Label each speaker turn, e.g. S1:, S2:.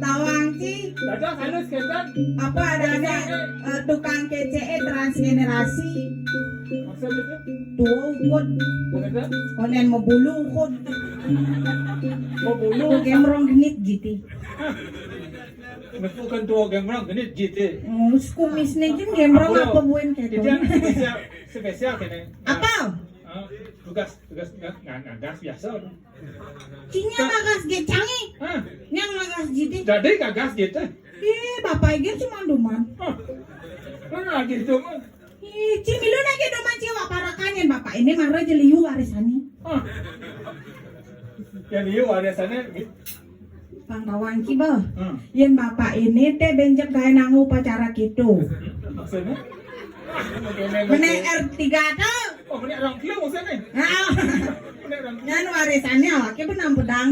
S1: Tawang Ci.
S2: Dadah halus kentan.
S1: Apa adanya tukang KCE transgenerasi.
S2: Maksudnya itu?
S1: Tuh ukod.
S2: Kentan?
S1: Konen mau bulu ukod.
S2: Mau bulu.
S1: Gemrong genit gitu.
S2: Bukan tua gemrang genit gitu.
S1: Kumis nih kan gemrong apa buin
S2: Itu
S1: kayak
S2: yang spesial kene.
S1: Apa?
S2: Tugas ngagas biasa.
S1: Cinya ngagas gitu canggih.
S2: Hah?
S1: Yang ngagas gitu.
S2: Jadi ngagas gitu.
S1: Bapak Igir cuma duman.
S2: Mana gitu mah?
S1: Cimilu lagi duman ciwa parakannya bapak ini marah jeliu warisannya.
S2: Yang dia warisannya gitu.
S1: Pangtawang Ci bah. Yen bapak ini teh benjek gaya nangu upacara gitu.
S2: Maksudnya?
S1: Meneng R3 tuh.
S2: Oh, bener orang kilo maksudnya.
S1: Nah,
S2: Bener orang.
S1: nyan warisannya laki benang pedang.